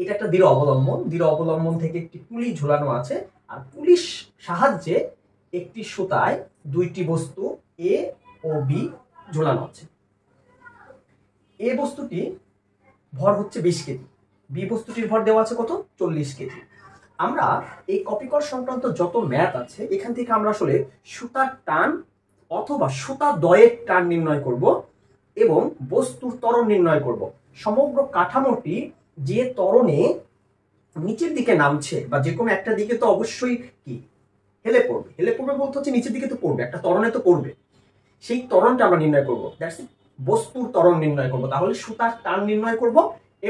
এটা একটা দৃঢ় অবলম্বন, দৃঢ় অবলম্বন থেকে একটি পুলি ঝুলানো আছে, আর পুলিশ সাহায্যে একটি সুতায় দুইটি বস্তু এ ও বি ঝুলানো আছে। এ বস্তুটি ভর হচ্ছে 20 কেজি, বি বস্তুটির ভর দেওয়া আছে কত, 40 কেজি। আমরা এই কপিকল সংক্রান্ত যত ম্যাথ আছে এখান থেকে আমরা আসলে সুতার টান অথবা সুতা দ্বয়ের টান নির্ণয় করব এবং বস্তুর ত্বরণ নির্ণয় করব। সমগ্র কাঠামোটি যে ত্বরণে নিচের দিকে নামছে বা যে কোনো একটা দিকে তো অবশ্যই কি হেলে পড়বে, হেলে পড়বে বলতে হচ্ছে নিচের দিকে তো পড়বে, একটা ত্বরণে তো পড়বে, সেই ত্বরণটা আমরা নির্ণয় করবো, দ্যাটস ইট, বস্তুর ত্বরণ নির্ণয় করব। তাহলে সুতার টান নির্ণয় করব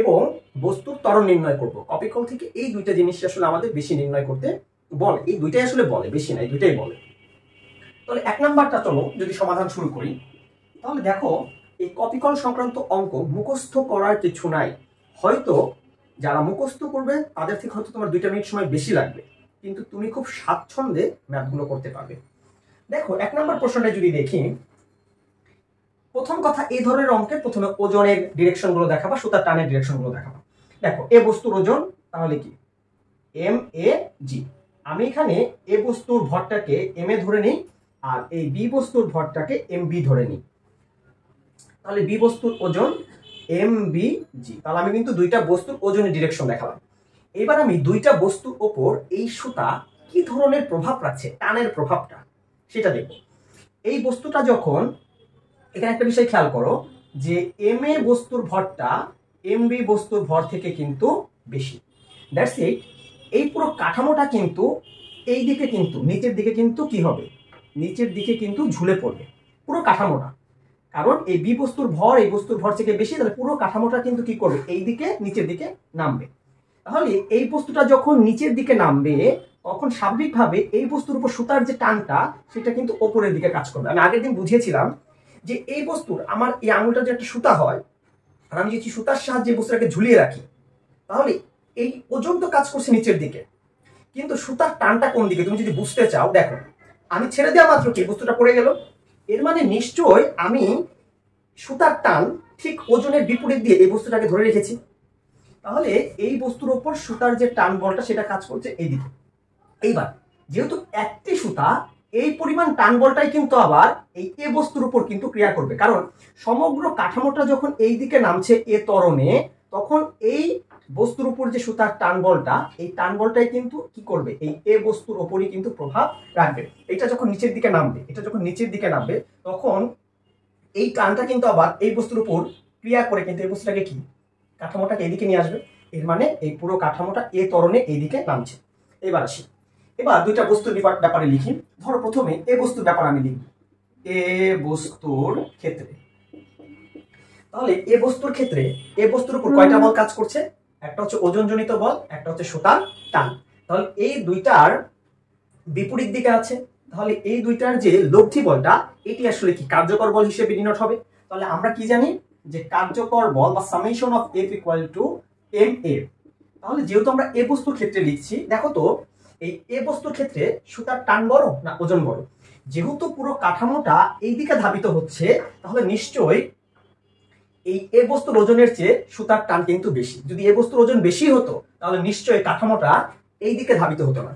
এবং বস্তুর ত্বরণ নির্ণয় করব। কপিকল থেকে এই দুইটা জিনিস আসলে আমাদের বেশি নির্ণয় করতে বলে, এই দুইটাই আসলে বলে, বেশি না, এই দুইটাই বলে। তাহলে 1 নাম্বারটা চলো যদি সমাধান শুরু করি। তাহলে দেখো এই কপিকল সংক্রান্ত অঙ্ক মুখস্থ করার কিছু নাই, হয়তো যারা মুখস্থ করবে তাদের থেকে হয়তো তোমার 2 মিনিট সময় বেশি লাগবে, কিন্তু তুমি খুব স্বাচ্ছন্দ্যে ম্যাথগুলো করতে পারবে। দেখো 1 নাম্বার প্রশ্নটা যদি দেখি, প্রথম কথা এই ধরনের অঙ্কের প্রথমে ওজনের ডিরেকশন গুলো দেখাবা, সুতার টানের ডিরেকশন গুলো দেখাবা। দেখো এ বস্তুর ওজন তাহলে কি এম এ জি, আমি এখানে এ বস্তুর ভরটাকে এম এ ধরে নিই আর এই বি বস্তুর ভরটাকে এম বি ধরে নিই, তাহলে বি বস্তুর ওজন এম বি জি। তাহলে আমি কিন্তু দুইটা বস্তুর ওজনের ডিরেকশন দেখালাম। এবার আমি দুইটা বস্তুর ওপর এই সুতা কি ধরনের প্রভাব রাখছে, টানের প্রভাবটা সেটা দেখব। এই বস্তুটা যখন, এখানে একটা বিষয় খেয়াল করো যে এম এ বস্তুর ভরটা এম বি বস্তুর ভর থেকে কিন্তু বেশি, দ্যাটস ইট। এই পুরো কাঠামোটা কিন্তু এই দিকে কিন্তু নিচের দিকে কিন্তু কি হবে, নিচের দিকে কিন্তু ঝুলে পড়বে পুরো কাঠামোটা, কারণ এই বি বস্তুর ভর এই বস্তুর ভর থেকে বেশি, তাহলে পুরো কাঠামোটা কিন্তু কি করবে, এই দিকে নিচের দিকে নামবে। তাহলে এই বস্তুটা যখন নিচের দিকে নামবে তখন স্বাভাবিকভাবে এই বস্তুর উপর সুতার যে টানটা সেটা কিন্তু ওপরের দিকে কাজ করবে। আমি আগের দিন বুঝিয়েছিলাম যে এই বস্তুর আমার এই আঙুলটা যে একটা সুতা হয়, আর আমি যদি সুতার সাহায্যে বস্তুটাকে ঝুলিয়ে রাখি, তাহলে এই ওজন তো কাজ করছে নিচের দিকে, কিন্তু সুতার টানটা কোন দিকে তুমি যদি বুঝতে চাও, দেখো আমি ছেড়ে দেওয়া মাত্র কি বস্তুটা পড়ে গেল, এর মানে নিশ্চয় আমি সুতার টান ঠিক ওজনের বিপরীত দিয়ে এই বস্তুটাকে ধরে রেখেছি, তাহলে এই বস্তুর উপর সুতার যে টান বলটা সেটা কাজ করছে এইদিকে। এইবার যেহেতু একটি সুতা, এই পরিমাণ টান বলটাই কিন্তু আবার এই এ বস্তুর উপর কিন্তু ক্রিয়া করবে, কারণ সমগ্র কাঠামোটা যখন এই দিকে নামছে এ ত্বরণে, তখন এই বস্তুর উপর যে সুতার টান বলটা, এই টান বলটাই কিন্তু কি করবে, এই এ বস্তুর উপরই কিন্তু প্রভাব রাখবে। এটা যখন নিচের দিকে নামবে, এটা যখন নিচের দিকে নামবে, তখন এই টানটা কিন্তু আবার এই বস্তুর উপর ক্রিয়া করে কিন্তু এই বস্তুটাকে কি, কাঠামোটাকে এইদিকে নিয়ে আসবে। এর মানে এই পুরো কাঠামোটা এ ত্বরণে এইদিকে নামছে। এবার আসি, এবার দুইটা বস্তুর ব্যাপারে লিখি। ধরো প্রথমে এ বস্তুর ব্যাপার আমি লিখব, এ বস্তুর ক্ষেত্রে। তাহলে এ বস্তুর ক্ষেত্রে এ বস্তুর উপর কয়টা বল কাজ করছে, একটা হচ্ছে ওজনজনিত বল, একটা হচ্ছে সুতার টান। তাহলে এই দুইটার বিপরীত দিকে আছে, তাহলে এই দুইটার যে লব্ধি বলটা এটি আসলে কি কার্যকর বল হিসেবে ডিনোট হবে। তাহলে আমরা কি জানি যে কার্যকর বল বা summation of F equal to M A. তাহলে যেহেতু আমরা এ বস্তুর ক্ষেত্রে লিখছি, দেখো তো এই এ বস্তুর ক্ষেত্রে সুতার টান বড় না ওজন বড়, যেহেতু পুরো কাঠামোটা এই দিকে ধাবিত হচ্ছে, তাহলে নিশ্চয়ই এই এ বস্তুর ওজনের চেয়ে সুতার টান কিন্তু বেশি। যদি এ বস্তুর ওজন বেশি হতো তাহলে নিশ্চয়ই কাঠামোটা এই দিকে ধাবিত হতো না।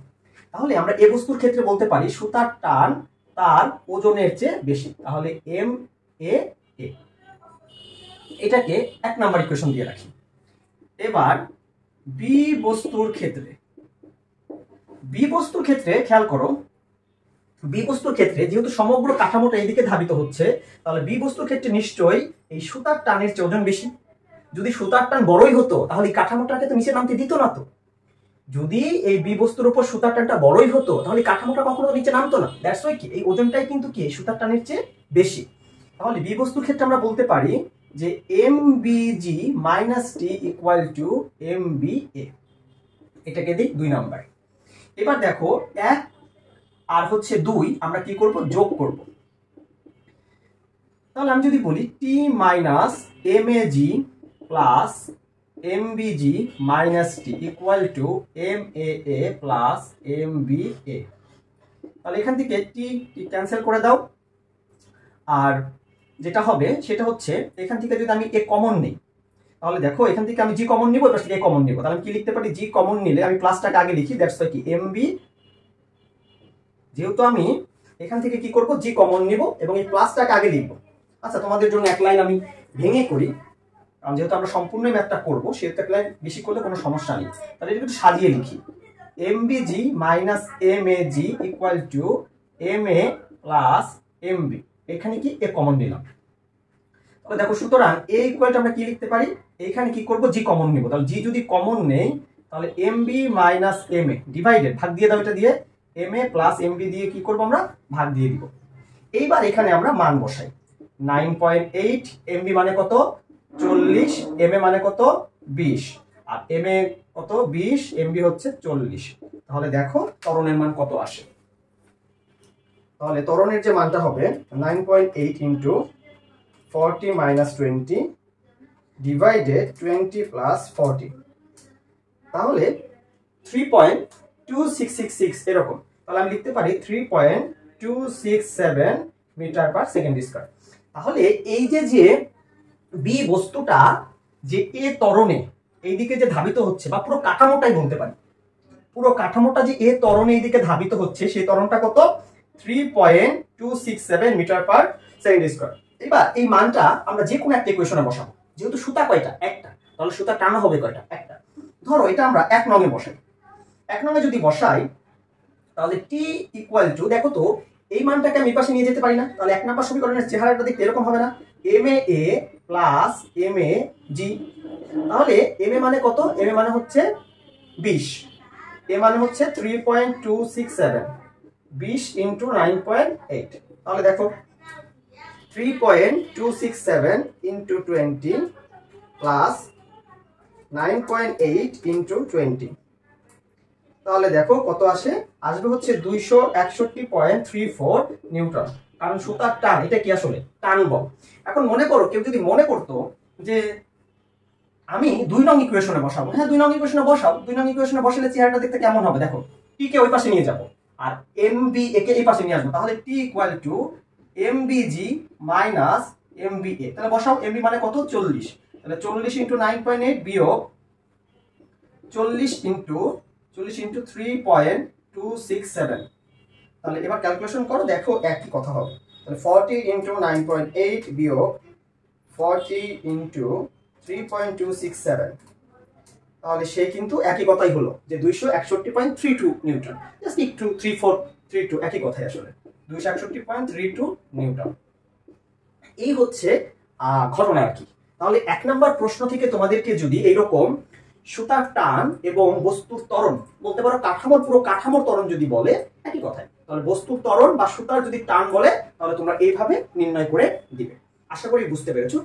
তাহলে আমরা এ বস্তুর ক্ষেত্রে বলতে পারি সুতার টান তার ওজনের চেয়ে বেশি, তাহলে এম এ এ। এটাকে 1 নাম্বার ইকুয়েশন দিয়ে রাখি। এবার বি বস্তুর ক্ষেত্রে, বি বস্তুর ক্ষেত্রে খেয়াল করো, বি বস্তুর ক্ষেত্রে যেহেতু সমগ্র কাঠামোটা এইদিকে ধাবিত হচ্ছে, তাহলে বি বস্তুর ক্ষেত্রে নিশ্চয়ই এই সুতার টানের চেয়ে ওজন বেশি। যদি সুতার টান বড়ই হতো তাহলে কাঠামোটাকে তো নিচে নামতে দিত না। তো যদি এই বি বস্তুর উপর সুতার টানটা বড়ই হতো তাহলে কাঠামোটা কখনো নিচে নামতো না, দ্যাটস ওয়াই কি এই ওজনটাই কিন্তু কি সুতার টানের চেয়ে বেশি। তাহলে বি বস্তুর ক্ষেত্রে আমরা বলতে পারি যে M B G minus T equal to M B A. এটাকে দিই 2 নাম্বার। এবার দেখো 1 আর হচ্ছে 2 আমরা কি করব, যোগ করব। তাহলে আমি যদি বলি T minus M A G plus M B G minus T equal to M A A plus M B A. তাহলে এখান থেকে টি ক্যান্সেল করে দাও, আর যেটা হবে সেটা হচ্ছে এখান থেকে যদি আমি এ কমন নিই, তাহলে দেখো এখান থেকে আমি জি কমন নিব, এপাশ থেকে কমন নিব, তাহলে আমি কি লিখতে পারি, জি কমন নিলে আমি প্লাসটাকে আগে লিখি, দ্যাটস কি এমবি, যেহেতু আমি এখান থেকে কি করব, জি কমন নিব এবং এই প্লাসটাকে আগে লিখব। আচ্ছা তোমাদের জন্য এক লাইন আমি ভেঙে করি, কারণ যেহেতু আমরা সম্পূর্ণ ম্যাথটা করবো সেহেতু এক লাইন বেশি করলে কোনো সমস্যা নেই। তাহলে এটা একটু সাজিয়ে লিখি, MBG minus M A G equal to M A plus MB, এখানে কি এ কমন নিলাম। তাহলে দেখো সুতরাং এ ইকুয়ালটা আমরা কি লিখতে পারি, এখানে কি করব, জি কমন নিব, তাহলে জি যদি কমন নেই তাহলে এমবি মাইনাস এম এ ডিভাইডেড, ভাগ দিয়ে দাও এটা দিয়ে, এম এ প্লাস এমবি দিয়ে কি করব আমরা ভাগ দিয়ে দিব। এইবার এখানে আমরা মান বসাই, 9.8, এমবি মানে কত 40, এম এ মানে কত 20, আর এম এ কত 20, এমবি হচ্ছে 40। তাহলে দেখো ত্বরণের মান কত আসে, তাহলে ত্বরণের যে মানটা হবে 9.8 ইন্টু 40 মাইনাস 20 ডিভাইডেড 20 প্লাস 40, তাহলে 3.2666 এরকম। তাহলে আমি লিখতে পারি 3.267 মিটার পার সেকেন্ড স্কয়ার। তাহলে এই যে বি বস্তুটা যে এ ত্বরণে এইদিকে যে ধাবিত হচ্ছে, বা পুরো কাঠামোটাই বলতে পারি, পুরো কাঠামোটা যে এ ত্বরণে এইদিকে ধাবিত হচ্ছে, সেই ত্বরণটা কত 3.267 মিটার পার সেকেন্ড স্কয়ার। এবার এই মানটা আমরা যে কোনো একটা ইকুয়েশনে বসাবো, যেহেতু সুতা কয়টা একটা, তাহলে সুতা টানা হবে কয়টা একটা। ধরো এটা আমরা 1 নঙে বসাই, 1 নঙে যদি বসাই তাহলে টি ইকুয়াল টু, দেখো তো এই মানটাকে আমি পাশে নিয়ে যেতে পারি না, তাহলে 1 নাম্বার সমীকরণের চেহারাটা দেখতে এরকম হবে না, M A plus M A জি। তাহলে এম এ মানে কত, এম এ মানে হচ্ছে 20, এ মানে হচ্ছে 3.267, 20 ইন্টু 9.8। তাহলে দেখো 3.267 ইন্টু 20 প্লাস 9.8 ইন্টু 20, তাহলে দেখো কত আসে, আসবে হচ্ছে 261.34 নিউটন। কারণ সুতার টান, এটা কি আসলে টান বল। এখন মনে করো কেউ যদি মনে করতো যে আমি 2 নং ইকুয়েশনে বসাবো, হ্যাঁ 2 নং ইকুয়েশনে বসাও, 2 নং ইকুয়েশনে বসালে চেহারাটা দেখতে কেমন হবে, দেখো টি কে ওই পাশে নিয়ে যাব আর এমবি একে এই পাশে নিয়ে আসবো, তাহলে টি ইকুয়াল টু এমবিজি মাইনাস এমবিএ। তাহলে বসাও, এমবি মানে কত 40, তাহলে 40 ইন্টু 9.8 বিয়োগ 40 ইন্টু 3.267। তাহলে এবার ক্যালকুলেশন করো, দেখো একই কথা হবে। তাহলে 40 ইন্টু 9.8 বিয়োগ 40 ইন্টু 3.267, তাহলে সে কিন্তু একই কথাই হলো যে 261.32 নিউটন, জাস্ট একটু 3432 একই কথাই আসলে 261.32 নিউটন। এই হচ্ছে ঘটনা আর কি। তাহলে 1 নাম্বার প্রশ্ন থেকে তোমাদেরকে যদি এইরকম সুতার টান এবং বস্তুর ত্বরণ বলতে পারো, কাঠামোর পুরো কাঠামোর ত্বরণ যদি বলে একই কথাই, তাহলে বস্তুর ত্বরণ বা সুতার যদি টান বলে তাহলে তোমরা এইভাবে নির্ণয় করে দিবে। আশা করি বুঝতে পেরেছো।